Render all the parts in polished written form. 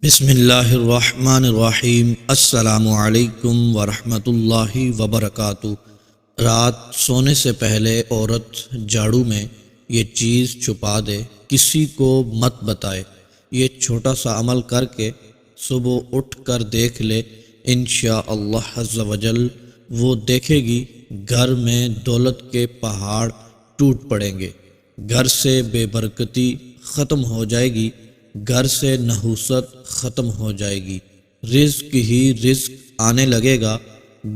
بسم اللہ الرحمن الرحیم۔ السلام علیکم ورحمۃ اللہ وبرکاتہ۔ رات سونے سے پہلے عورت جھاڑو میں یہ چیز چھپا دے، کسی کو مت بتائے۔ یہ چھوٹا سا عمل کر کے صبح اٹھ کر دیکھ لے، انشاءاللہ عز و جل وہ دیکھے گی گھر میں دولت کے پہاڑ ٹوٹ پڑیں گے، گھر سے بے برکتی ختم ہو جائے گی، گھر سے نحوست ختم ہو جائے گی، رزق ہی رزق آنے لگے گا۔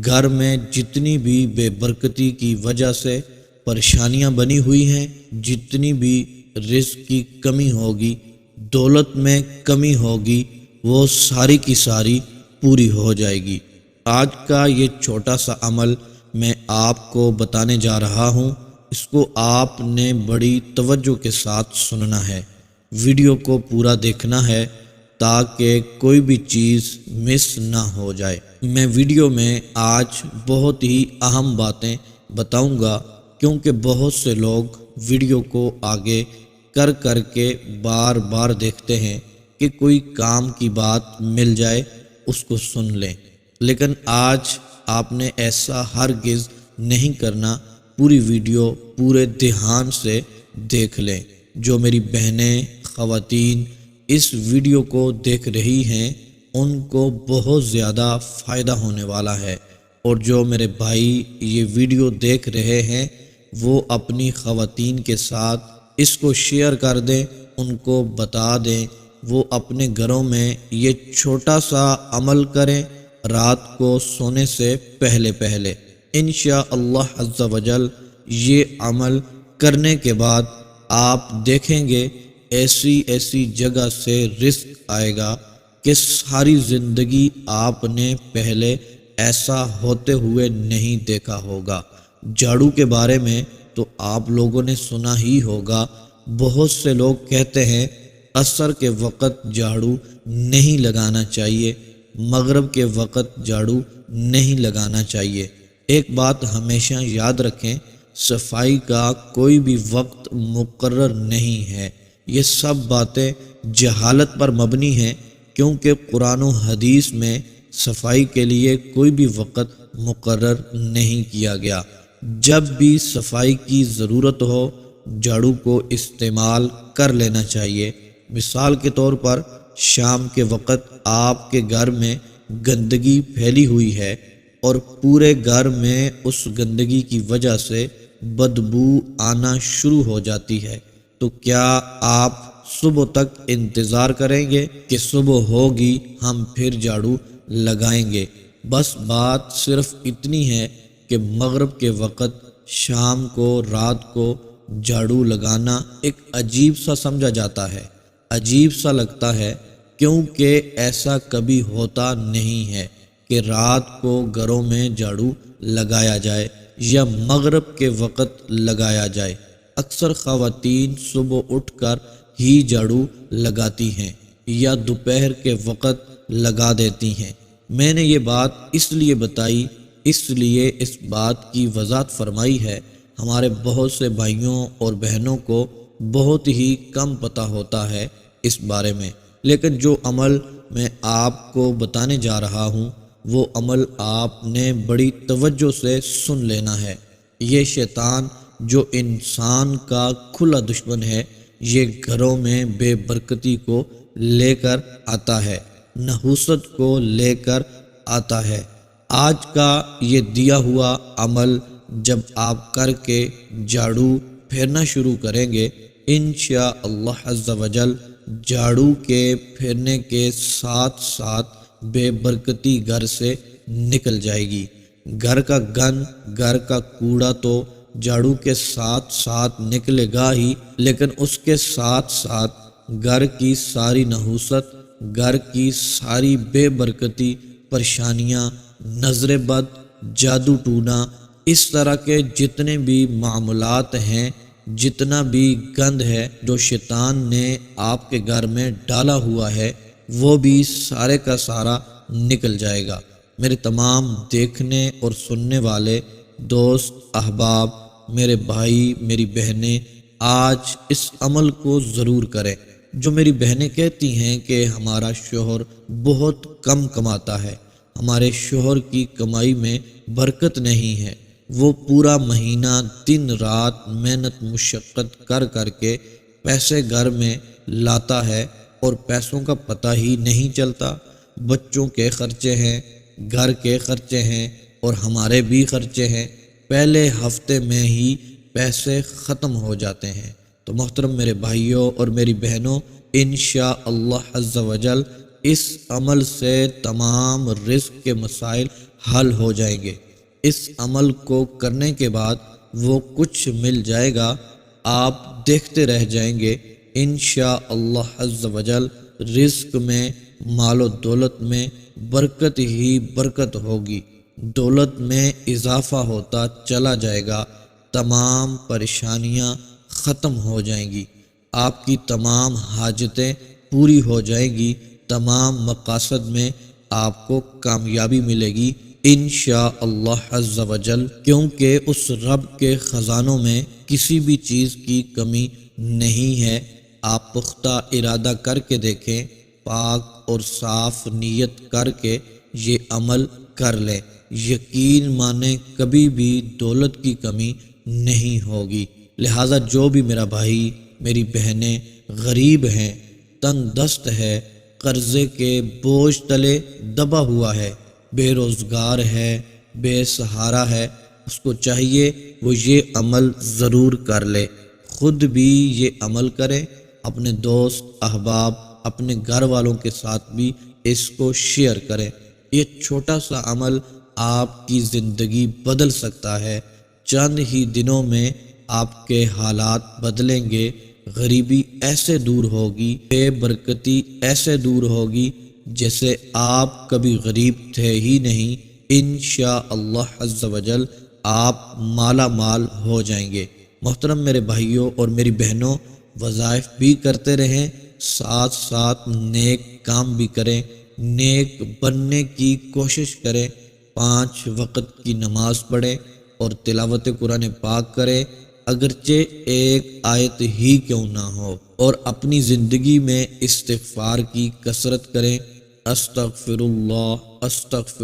گھر میں جتنی بھی بے برکتی کی وجہ سے پریشانیاں بنی ہوئی ہیں، جتنی بھی رزق کی کمی ہوگی، دولت میں کمی ہوگی، وہ ساری کی ساری پوری ہو جائے گی۔ آج کا یہ چھوٹا سا عمل میں آپ کو بتانے جا رہا ہوں، اس کو آپ نے بڑی توجہ کے ساتھ سننا ہے، ویڈیو کو پورا دیکھنا ہے تاکہ کوئی بھی چیز مس نہ ہو جائے۔ میں ویڈیو میں آج بہت ہی اہم باتیں بتاؤں گا، کیونکہ بہت سے لوگ ویڈیو کو آگے کر کر کے بار بار دیکھتے ہیں کہ کوئی کام کی بات مل جائے اس کو سن لیں، لیکن آج آپ نے ایسا ہرگز نہیں کرنا۔ پوری ویڈیو پورے دھیان سے دیکھ لیں۔ جو میری بہنیں خواتین اس ویڈیو کو دیکھ رہی ہیں ان کو بہت زیادہ فائدہ ہونے والا ہے، اور جو میرے بھائی یہ ویڈیو دیکھ رہے ہیں وہ اپنی خواتین کے ساتھ اس کو شیئر کر دیں، ان کو بتا دیں، وہ اپنے گھروں میں یہ چھوٹا سا عمل کریں رات کو سونے سے پہلے۔ انشاءاللہ عز و جل یہ عمل کرنے کے بعد آپ دیکھیں گے ایسی جگہ سے رزق آئے گا کہ ساری زندگی آپ نے پہلے ایسا ہوتے ہوئے نہیں دیکھا ہوگا۔ جھاڑو کے بارے میں تو آپ لوگوں نے سنا ہی ہوگا، بہت سے لوگ کہتے ہیں عصر کے وقت جھاڑو نہیں لگانا چاہیے، مغرب کے وقت جھاڑو نہیں لگانا چاہیے۔ ایک بات ہمیشہ یاد رکھیں، صفائی کا کوئی بھی وقت مقرر نہیں ہے۔ یہ سب باتیں جہالت پر مبنی ہیں، کیونکہ قرآن و حدیث میں صفائی کے لیے کوئی بھی وقت مقرر نہیں کیا گیا۔ جب بھی صفائی کی ضرورت ہو جھاڑو کو استعمال کر لینا چاہیے۔ مثال کے طور پر شام کے وقت آپ کے گھر میں گندگی پھیلی ہوئی ہے اور پورے گھر میں اس گندگی کی وجہ سے بدبو آنا شروع ہو جاتی ہے، تو کیا آپ صبح تک انتظار کریں گے کہ صبح ہوگی ہم پھر جھاڑو لگائیں گے؟ بس بات صرف اتنی ہے کہ مغرب کے وقت شام کو رات کو جھاڑو لگانا ایک عجیب سا سمجھا جاتا ہے، عجیب سا لگتا ہے، کیونکہ ایسا کبھی ہوتا نہیں ہے کہ رات کو گھروں میں جھاڑو لگایا جائے یا مغرب کے وقت لگایا جائے۔ اکثر خواتین صبح اٹھ کر ہی جھاڑو لگاتی ہیں یا دوپہر کے وقت لگا دیتی ہیں۔ میں نے یہ بات اس لیے بتائی، اس لیے اس بات کی وضاحت فرمائی ہے، ہمارے بہت سے بھائیوں اور بہنوں کو بہت ہی کم پتہ ہوتا ہے اس بارے میں، لیکن جو عمل میں آپ کو بتانے جا رہا ہوں وہ عمل آپ نے بڑی توجہ سے سن لینا ہے۔ یہ شیطان جو انسان کا کھلا دشمن ہے، یہ گھروں میں بے برکتی کو لے کر آتا ہے، نحوست کو لے کر آتا ہے۔ آج کا یہ دیا ہوا عمل جب آپ کر کے جھاڑو پھیرنا شروع کریں گے، انشاءاللہ عز و جل جھاڑو کے پھیرنے کے ساتھ ساتھ بے برکتی گھر سے نکل جائے گی۔ گھر کا گند، گھر کا کوڑا تو جھاڑو کے ساتھ ساتھ نکلے گا ہی، لیکن اس کے ساتھ ساتھ گھر کی ساری نحوست، گھر کی ساری بے برکتی، پریشانیاں، نظر بد، جادو ٹونا، اس طرح کے جتنے بھی معاملات ہیں، جتنا بھی گند ہے جو شیطان نے آپ کے گھر میں ڈالا ہوا ہے، وہ بھی سارے کا سارا نکل جائے گا۔ میرے تمام دیکھنے اور سننے والے دوست احباب، میرے بھائی، میری بہنیں، آج اس عمل کو ضرور کریں۔ جو میری بہنیں کہتی ہیں کہ ہمارا شوہر بہت کم کماتا ہے، ہمارے شوہر کی کمائی میں برکت نہیں ہے، وہ پورا مہینہ دن رات محنت مشقت کر کر کے پیسے گھر میں لاتا ہے اور پیسوں کا پتہ ہی نہیں چلتا، بچوں کے خرچے ہیں، گھر کے خرچے ہیں اور ہمارے بھی خرچے ہیں، پہلے ہفتے میں ہی پیسے ختم ہو جاتے ہیں۔ تو محترم میرے بھائیوں اور میری بہنوں، انشاءاللہ عز و جل اس عمل سے تمام رزق کے مسائل حل ہو جائیں گے۔ اس عمل کو کرنے کے بعد وہ کچھ مل جائے گا، آپ دیکھتے رہ جائیں گے، انشاءاللہ عز و جل رزق میں، مال و دولت میں برکت ہی برکت ہوگی، دولت میں اضافہ ہوتا چلا جائے گا، تمام پریشانیاں ختم ہو جائیں گی، آپ کی تمام حاجتیں پوری ہو جائیں گی، تمام مقاصد میں آپ کو کامیابی ملے گی انشاءاللہ عز و جل، کیونکہ اس رب کے خزانوں میں کسی بھی چیز کی کمی نہیں ہے۔ آپ پختہ ارادہ کر کے دیکھیں، پاک اور صاف نیت کر کے یہ عمل کر لیں، یقین مانیں کبھی بھی دولت کی کمی نہیں ہوگی۔ لہٰذا جو بھی میرا بھائی میری بہنیں غریب ہیں، تنگ دست ہے، قرضے کے بوجھ تلے دبا ہوا ہے، بے روزگار ہے، بے سہارا ہے، اس کو چاہیے وہ یہ عمل ضرور کر لے، خود بھی یہ عمل کرے، اپنے دوست احباب اپنے گھر والوں کے ساتھ بھی اس کو شیئر کریں۔ یہ چھوٹا سا عمل آپ کی زندگی بدل سکتا ہے، چند ہی دنوں میں آپ کے حالات بدلیں گے، غریبی ایسے دور ہوگی، بے برکتی ایسے دور ہوگی جیسے آپ کبھی غریب تھے ہی نہیں، انشاءاللہ عز و جل آپ مالا مال ہو جائیں گے۔ محترم میرے بھائیوں اور میری بہنوں، وظائف بھی کرتے رہیں، ساتھ ساتھ نیک کام بھی کریں، نیک بننے کی کوشش کریں، 5 وقت کی نماز پڑھیں اور تلاوت قرآن پاک کریں، اگرچہ ایک آیت ہی کیوں نہ ہو، اور اپنی زندگی میں استغفار کی کثرت کریں، استغفر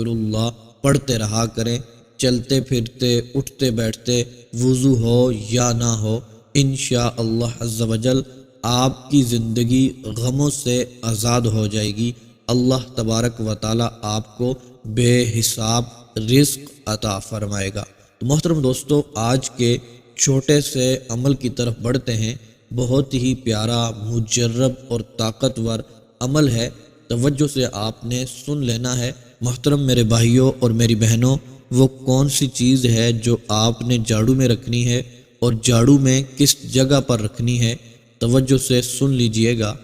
اللہ پڑھتے رہا کریں، چلتے پھرتے اٹھتے بیٹھتے وضو ہو یا نہ ہو، انشاءاللہ عز و جل آپ کی زندگی غموں سے آزاد ہو جائے گی، اللہ تبارک و تعالی آپ کو بے حساب رزق عطا فرمائے گا۔ تو محترم دوستو، آج کے چھوٹے سے عمل کی طرف بڑھتے ہیں، بہت ہی پیارا، مجرب اور طاقتور عمل ہے، توجہ سے آپ نے سن لینا ہے۔ محترم میرے بھائیوں اور میری بہنوں، وہ کون سی چیز ہے جو آپ نے جھاڑو میں رکھنی ہے اور جھاڑو میں کس جگہ پر رکھنی ہے، توجہ سے سن لیجئے گا۔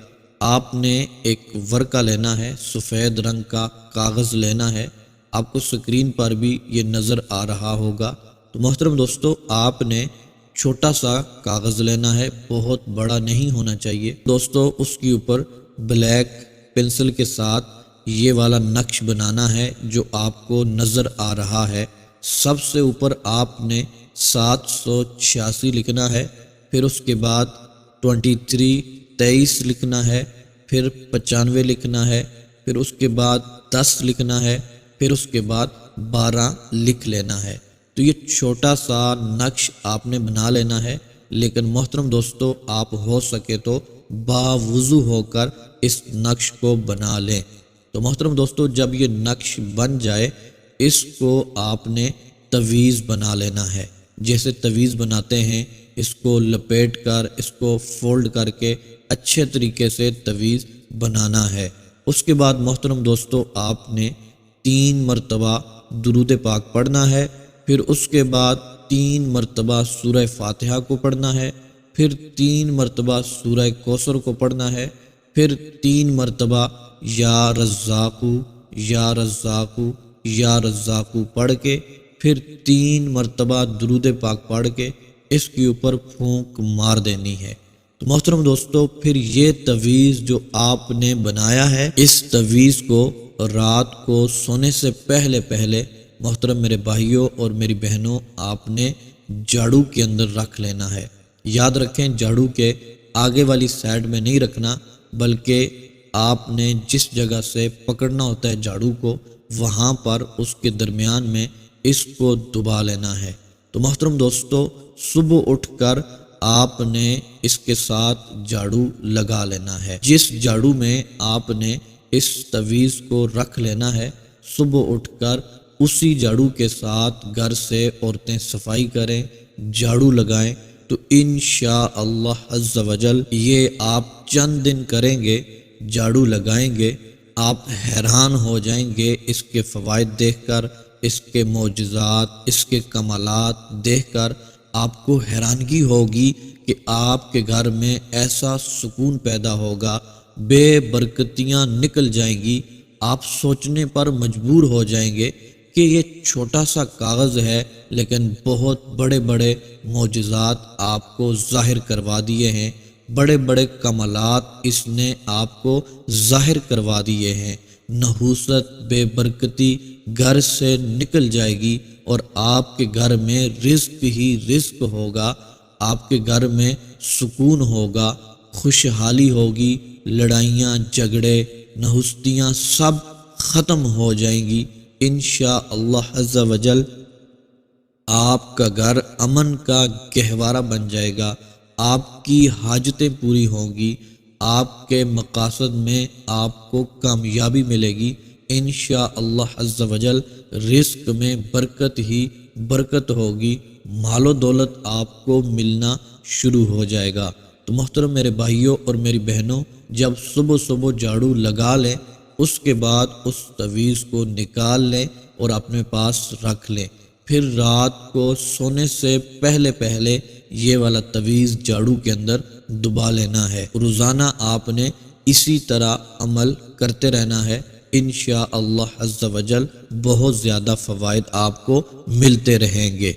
آپ نے ایک ورقہ لینا ہے، سفید رنگ کا کاغذ لینا ہے، آپ کو سکرین پر بھی یہ نظر آ رہا ہوگا۔ تو محترم دوستو، آپ نے چھوٹا سا کاغذ لینا ہے، بہت بڑا نہیں ہونا چاہیے دوستو، اس کے اوپر بلیک پنسل کے ساتھ یہ والا نقش بنانا ہے جو آپ کو نظر آ رہا ہے۔ سب سے اوپر آپ نے 786 لکھنا ہے، پھر اس کے بعد 23 لکھنا ہے، پھر 95 لکھنا ہے، پھر اس کے بعد 10 لکھنا ہے، پھر اس کے بعد 12 لکھ لینا ہے۔ تو یہ چھوٹا سا نقش آپ نے بنا لینا ہے، لیکن محترم دوستو، آپ ہو سکے تو باوضو ہو کر اس نقش کو بنا لیں۔ تو محترم دوستو، جب یہ نقش بن جائے، اس کو آپ نے تویز بنا لینا ہے، جیسے تویز بناتے ہیں، اس کو لپیٹ کر، اس کو فولڈ کر کے اچھے طریقے سے تویز بنانا ہے۔ اس کے بعد محترم دوستو، آپ نے 3 مرتبہ درود پاک پڑھنا ہے، پھر اس کے بعد 3 مرتبہ سورہ فاتحہ کو پڑھنا ہے، پھر 3 مرتبہ سورہ کوثر کو پڑھنا ہے، پھر 3 مرتبہ یا رزاقو یا رزاقو یا رزاقو پڑھ کے، پھر 3 مرتبہ درود پاک پڑھ کے اس کے اوپر پھونک مار دینی ہے۔ تو محترم دوستو، پھر یہ تویز جو آپ نے بنایا ہے، اس تویز کو رات کو سونے سے پہلے محترم میرے بھائیوں اور میری بہنوں، آپ نے جھاڑو کے اندر رکھ لینا ہے۔ یاد رکھیں، جھاڑو کے آگے والی سائڈ میں نہیں رکھنا، بلکہ آپ نے جس جگہ سے پکڑنا ہوتا ہے جھاڑو کو، وہاں پر اس کے درمیان میں اس کو دبا لینا ہے۔ تو محترم دوستو، صبح اٹھ کر آپ نے اس کے ساتھ جھاڑو لگا لینا ہے۔ جس جھاڑو میں آپ نے اس تعویذ کو رکھ لینا ہے، صبح اٹھ کر اسی جھاڑو کے ساتھ گھر سے عورتیں صفائی کریں، جھاڑو لگائیں، تو انشاءاللہ عز و جل یہ آپ چند دن کریں گے، جھاڑو لگائیں گے، آپ حیران ہو جائیں گے اس کے فوائد دیکھ کر، اس کے معجزات، اس کے کمالات دیکھ کر آپ کو حیرانگی ہوگی کہ آپ کے گھر میں ایسا سکون پیدا ہوگا، بے برکتیاں نکل جائیں گی۔ آپ سوچنے پر مجبور ہو جائیں گے کہ یہ چھوٹا سا کاغذ ہے لیکن بہت بڑے بڑے معجزات آپ کو ظاہر کروا دیے ہیں، بڑے بڑے کمالات اس نے آپ کو ظاہر کروا دیے ہیں۔ نحوست، بے برکتی گھر سے نکل جائے گی اور آپ کے گھر میں رزق ہی رزق ہوگا، آپ کے گھر میں سکون ہوگا، خوشحالی ہوگی، لڑائیاں، جھگڑے، نحوستیاں سب ختم ہو جائیں گی انشاءاللہ عز و جل۔ آپ کا گھر امن کا گہوارہ بن جائے گا، آپ کی حاجتیں پوری ہوں گی، آپ کے مقاصد میں آپ کو کامیابی ملے گی انشاءاللہ عز و جل۔ رزق میں برکت ہی برکت ہوگی، مال و دولت آپ کو ملنا شروع ہو جائے گا۔ تو محترم میرے بھائیوں اور میری بہنوں، جب صبح صبح جھاڑو لگا لیں، اس کے بعد اس تعویذ کو نکال لیں اور اپنے پاس رکھ لیں، پھر رات کو سونے سے پہلے پہلے یہ والا تعویذ جھاڑو کے اندر دبا لینا ہے۔ روزانہ آپ نے اسی طرح عمل کرتے رہنا ہے، انشاءاللہ عز و جل بہت زیادہ فوائد آپ کو ملتے رہیں گے۔